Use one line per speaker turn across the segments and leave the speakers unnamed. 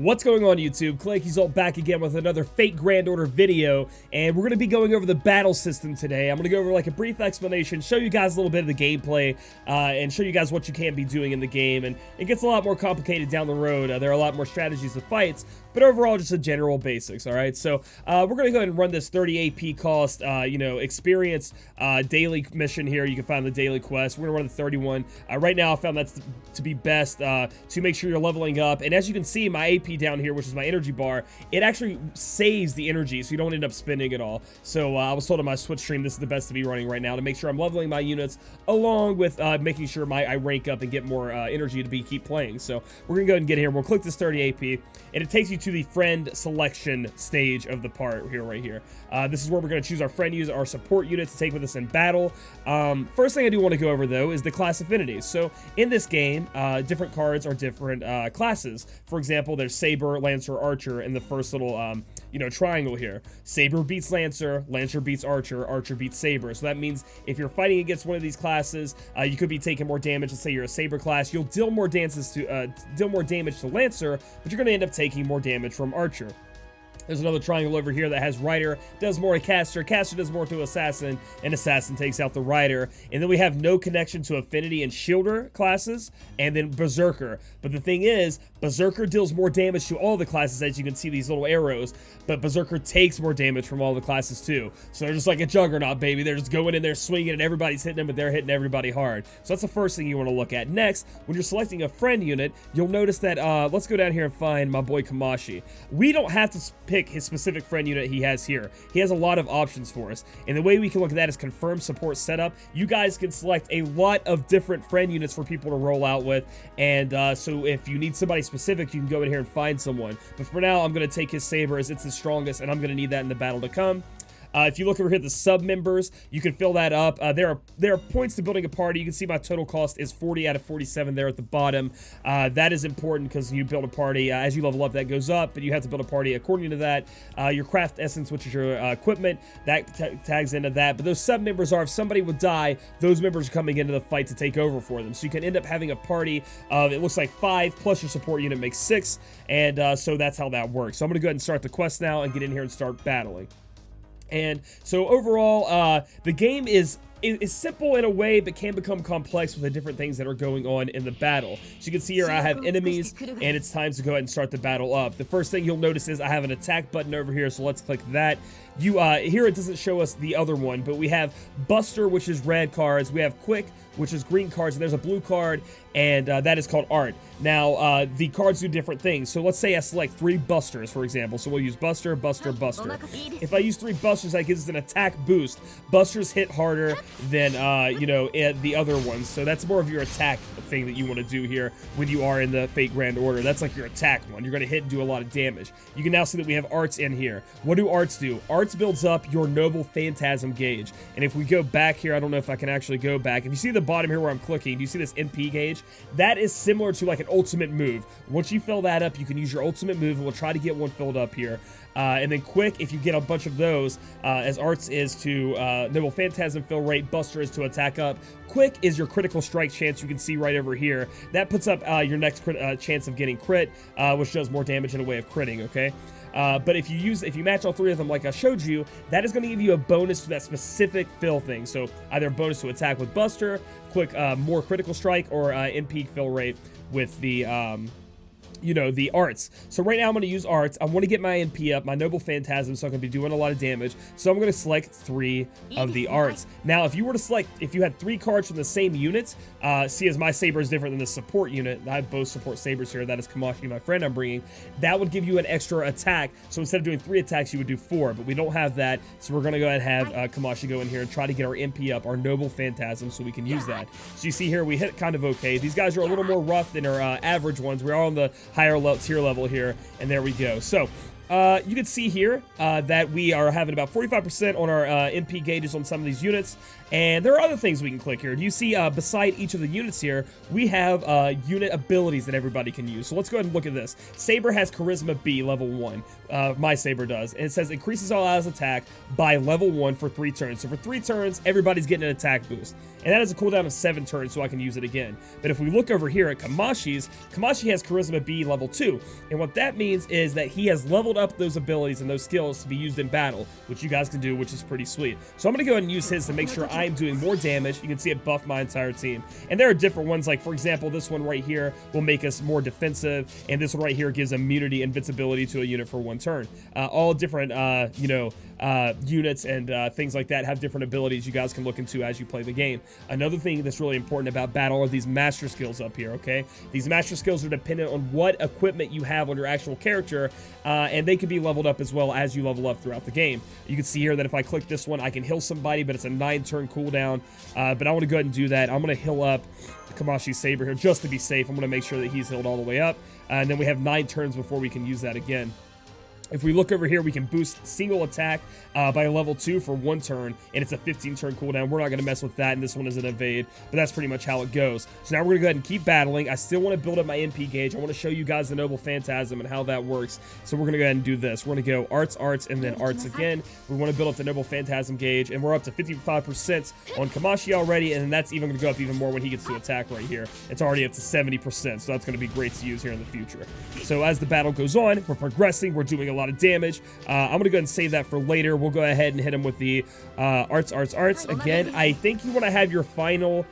What's going on, YouTube? Clanky's all back again with another Fate Grand Order video, and we're going to be going over the battle system today. I'm going to go over like a brief explanation, show you guys a little bit of the gameplay, and show you guys what you can be doing in the game, and it gets a lot more complicated down the road. There are a lot more strategies to fights, but overall just the general basics, alright? So, we're going to go ahead and run this 30 AP cost, experience daily mission here. You can find the daily quest. We're going to run the 31. Right now I found that to be best to make sure you're leveling up, and as you can see, my AP down here, which is my energy bar, it actually saves the energy so you don't end up spending it all. So I was told on my Switch stream this is the best to be running right now to make sure I'm leveling my units along with making sure I rank up and get more energy to keep playing. So we're gonna go ahead and get here. We'll click this 30 AP and it takes you to the friend selection stage of the part here, right here. This is where we're gonna choose our friend, use our support unit to take with us in battle. First thing I do want to go over though is the class affinities. So in this game, different cards are different classes. For example, there's Saber, Lancer, Archer in the first little, triangle here. Saber beats Lancer, Lancer beats Archer, Archer beats Saber. So that means if you're fighting against one of these classes, you could be taking more damage. Let's say you're a Saber class, you'll deal more damage to Lancer, but you're going to end up taking more damage from Archer. There's another triangle over here that has Rider, does more to Caster, Caster does more to Assassin, and Assassin takes out the Rider. And then we have no connection to Affinity and Shielder classes, and then Berserker. But the thing is, Berserker deals more damage to all the classes, as you can see these little arrows, but Berserker takes more damage from all the classes too. So they're just like a juggernaut, baby. They're just going in there swinging, and everybody's hitting them, but they're hitting everybody hard. So that's the first thing you want to look at. Next, when you're selecting a friend unit, you'll notice that, let's go down here and find my boy Kamashi. We don't have to pick his specific friend unit he has here. He has a lot of options for us, and the way we can look at that is confirm support setup. You guys can select a lot of different friend units for people to roll out with, and so if you need somebody specific, you can go in here and find someone. But for now, I'm going to take his Saber as it's the strongest, and I'm going to need that in the battle to come. If you look over here at the sub members, you can fill that up. There are points to building a party. You can see my total cost is 40 out of 47 there at the bottom. That is important because you build a party. As you level up, that goes up, but you have to build a party according to that. Your craft essence, which is your equipment, that tags into that. But those sub members are, if somebody would die, those members are coming into the fight to take over for them. So you can end up having a party of, it looks like 5, plus your support unit makes 6. And so that's how that works. So I'm going to go ahead and start the quest now and get in here and start battling. And so overall, the game is simple in a way, but can become complex with the different things that are going on in the battle. So you can see here I have enemies, and it's time to go ahead and start the battle up. The first thing you'll notice is I have an attack button over here, so let's click that. Here it doesn't show us the other one, but we have Buster, which is red cards. We have Quick, which is green cards, and there's a blue card, and that is called Art. Now, the cards do different things. So let's say I select 3 Busters, for example. So we'll use Buster, Buster, Buster. If I use 3 Busters, that gives us an attack boost. Busters hit harder than, the other ones. So that's more of your attack thing that you want to do here when you are in the Fate Grand Order. That's like your attack one. You're going to hit and do a lot of damage. You can now see that we have Arts in here. What do Arts do? Arts builds up your Noble Phantasm gauge. And if we go back here, I don't know if I can actually go back. If you see the bottom here where I'm clicking, do you see this NP gauge? That is similar to like an ultimate move. Once you fill that up, you can use your ultimate move, and we'll try to get one filled up here. And then Quick, if you get a bunch of those, as Arts is to Noble Phantasm fill rate, Buster is to attack up. Quick is your critical strike chance, you can see right over here. That puts up your next chance of getting crit, which does more damage in a way of critting, okay? But if you match all 3 of them like I showed you, that is going to give you a bonus to that specific fill thing. So either a bonus to attack with Buster, Quick, more critical strike, or NP fill rate with the the Arts. So right now I'm going to use Arts. I want to get my NP up, my Noble Phantasm, so I'm going to be doing a lot of damage. So I'm going to select 3 of the Arts. Now, if you were to select, if you had 3 cards from the same unit, see as my Saber is different than the support unit. I have both support Sabers here. That is Kamashi, my friend I'm bringing. That would give you an extra attack. So instead of doing 3 attacks, you would do 4, but we don't have that. So we're going to go ahead and have Kamashi go in here and try to get our NP up, our Noble Phantasm, so we can use that. So you see here, we hit kind of okay. These guys are a little more rough than our average ones. We're all on the higher tier level here, and there we go. So you can see here that we are having about 45% on our MP gauges on some of these units. And there are other things we can click here. Do you see beside each of the units here, we have unit abilities that everybody can use. So let's go ahead and look at this. Saber has Charisma B, level 1. My Saber does. And it says increases all allies' attack by level 1 for 3 turns. So for 3 turns, everybody's getting an attack boost. And that has a cooldown of 7 turns, so I can use it again. But if we look over here at Kamashi's, Kamashi has Charisma B level 2. And what that means is that he has leveled up those abilities and those skills to be used in battle, which you guys can do, which is pretty sweet. So I'm going to go ahead and use his to make sure I'm doing more damage. You can see it buff my entire team. And there are different ones, like for example, this one right here will make us more defensive, and this one right here gives immunity, invincibility to a unit for 1 turn. All different, units and things like that have different abilities you guys can look into as you play the game. Another thing that's really important about battle are these master skills up here, okay? These master skills are dependent on what equipment you have on your actual character, and they can be leveled up as well as you level up throughout the game. You can see here that if I click this one, I can heal somebody, but it's a 9-turn cooldown. But I want to go ahead and do that. I'm going to heal up Kamashi's Saber here just to be safe. I'm going to make sure that he's healed all the way up. And then we have 9 turns before we can use that again. If we look over here, we can boost single attack by level 2 for 1 turn, and it's a 15-turn cooldown. We're not going to mess with that, and this one is an evade, but that's pretty much how it goes. So now we're going to go ahead and keep battling. I still want to build up my MP gauge. I want to show you guys the Noble Phantasm and how that works. So we're going to go ahead and do this. We're going to go arts, and then arts again. We want to build up the Noble Phantasm gauge, and we're up to 55% on Kamashi already, and that's even going to go up even more when he gets to attack right here. It's already up to 70%, so that's going to be great to use here in the future. So as the battle goes on, we're progressing. We're doing a lot of damage. I'm going to go ahead and save that for later. We'll go ahead and hit him with the arts. Again, I think you want to have your final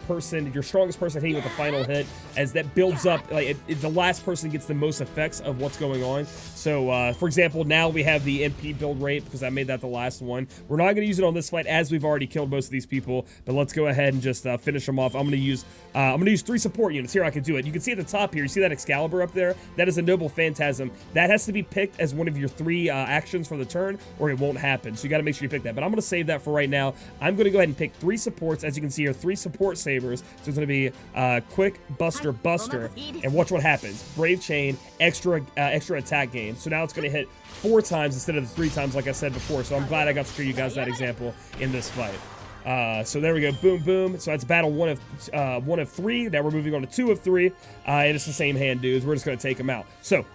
person, your strongest person hitting with the final hit, as that builds up. Like the last person gets the most effects of what's going on. So, for example, now we have the MP build rate because I made that the last one. We're not going to use it on this fight as we've already killed most of these people, but let's go ahead and just finish them off. I'm going to use 3 support units. Here, I can do it. You can see at the top here, you see that Excalibur up there? That is a Noble Phantasm. That has to be picked as one of your 3 actions for the turn, or it won't happen. So you got to make sure you pick that. But I'm going to save that for right now. I'm going to go ahead and pick 3 supports. As you can see here, 3 support sabers. So it's going to be Quick, Buster, and watch what happens. Brave Chain, extra attack gain. So now it's going to hit 4 times instead of the 3 times like I said before. So I'm glad I got to show you guys that example in this fight. So there we go, boom, boom. So that's battle 1 of 3. Now we're moving on to 2 of 3. And it's the same hand, dudes. We're just going to take them out. So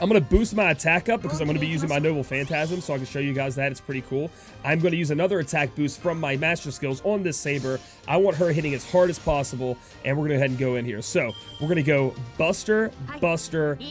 I'm going to boost my attack up because I'm going to be using my Noble Phantasm, so I can show you guys that. It's pretty cool. I'm going to use another attack boost from my master skills on this Saber. I want her hitting as hard as possible, and we're going to go ahead and go in here. So we're going to go Buster,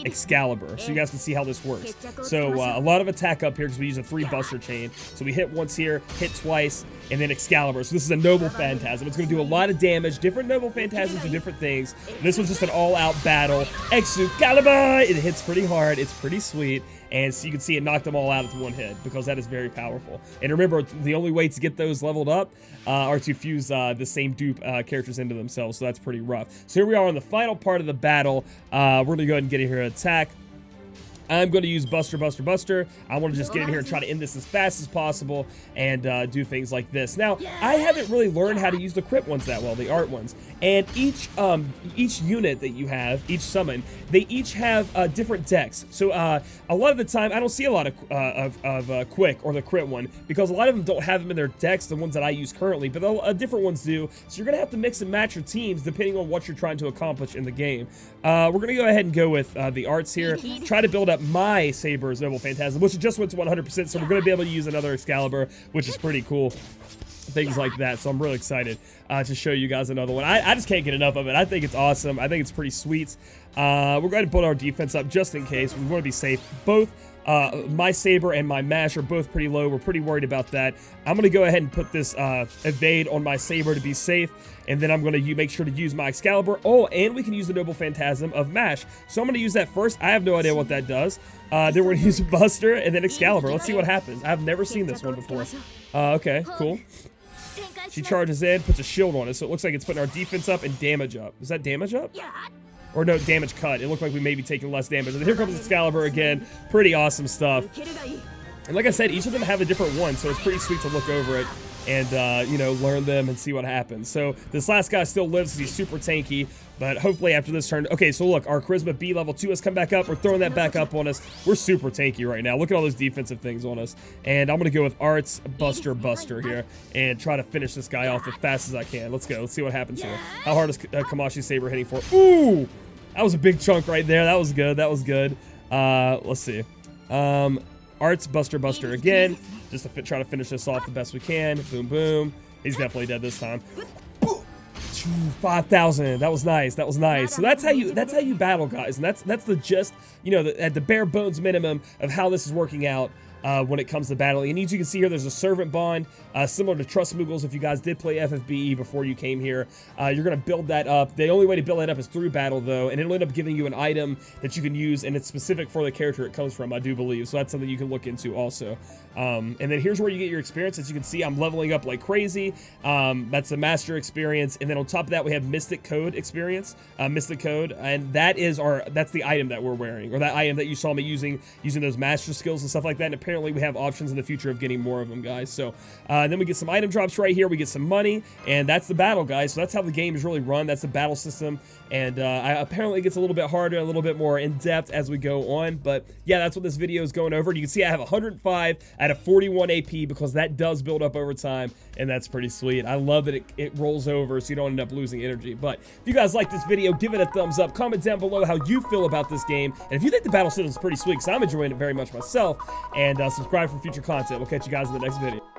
Excalibur, so you guys can see how this works. So a lot of attack up here because we use a 3 Buster chain. So we hit once here, hit twice, and then Excalibur. So this is a Noble Phantasm. It's going to do a lot of damage. Different Noble Phantasms do different things. This one's just an all-out battle. Excalibur! It hits pretty hard. It's pretty sweet. And so you can see it knocked them all out with 1 hit because that is very powerful. And remember, the only way to get those leveled up are to fuse the same dupe characters into themselves. So that's pretty rough. So here we are on the final part of the battle. We're going to go ahead and get in here and attack. I'm going to use Buster. I want to just get in here and try to end this as fast as possible and do things like this. Now, I haven't really learned how to use the crit ones that well, the art ones. And each unit that you have, each summon, they each have different decks. So a lot of the time, I don't see a lot of Quick or the crit one because a lot of them don't have them in their decks, the ones that I use currently, but different ones do. So you're going to have to mix and match your teams depending on what you're trying to accomplish in the game. We're going to go ahead and go with the arts here. Try to build up my Saber's Noble Phantasm, which just went to 100%, so we're going to be able to use another Excalibur, which is pretty cool. Things like that, so I'm really excited to show you guys another one. I just can't get enough of it. I think it's awesome. I think it's pretty sweet. We're going to put our defense up just in case. We want to be safe. Both my Saber and my Mash are both pretty low. We're pretty worried about that. I'm going to go ahead and put this evade on my Saber to be safe, and then I'm going to make sure to use my Excalibur. Oh, and we can use the Noble Phantasm of Mash. So I'm going to use that first. I have no idea what that does. Then we're going to use Buster and then Excalibur. Let's see what happens. I've never seen this one before. Okay, cool. She charges in, puts a shield on it, so it looks like it's putting our defense up and damage up. Is that damage up? Or no, damage cut. It looked like we may be taking less damage. And here comes Excalibur again. Pretty awesome stuff. And like I said, each of them have a different one, so it's pretty sweet to look over it. and you know, learn them and see what happens. So this last guy still lives, he's super tanky, but hopefully after this turn, okay, so look, our Charisma B level 2 has come back up. We're throwing that back up on us. We're super tanky right now. Look at all those defensive things on us. And I'm gonna go with Arts Buster here and try to finish this guy off as fast as I can. Let's go. Let's see what happens here. How hard is Kamashi Saber hitting for? Ooh! That was a big chunk right there. That was good. That was good. Let's see. Arts Buster again, just to try to finish this off the best we can. Boom, boom. He's definitely dead this time. 5,000. That was nice. That was nice. So that's how you battle, guys, and that's the gist, you know, at the bare bones minimum of how this is working out. When it comes to battling. And as you can see here, there's a servant bond, similar to Trust Moogles. If you guys did play FFBE before you came here, you're going to build that up. The only way to build that up is through battle, though, and it'll end up giving you an item that you can use, and it's specific for the character it comes from, I do believe. So that's something you can look into also. And then here's where you get your experience. As you can see, I'm leveling up like crazy. That's the master experience. And then on top of that, we have Mystic Code experience, Mystic Code, and that's the item that we're wearing, or that item that you saw me using those master skills and stuff like that. And apparently we have options in the future of getting more of them, guys. So then we get some item drops right here. We get some money, and that's the battle, guys. So that's how the game is really run. That's the battle system. And apparently it gets a little bit harder, a little bit more in-depth as we go on. But yeah, that's what this video is going over. You can see I have 105 out of 41 AP because that does build up over time, and that's pretty sweet. I love that it rolls over so you don't end up losing energy. But if you guys like this video, give it a thumbs up. Comment down below how you feel about this game. And if you think the battle system is pretty sweet, because I'm enjoying it very much myself, and subscribe for future content. We'll catch you guys in the next video.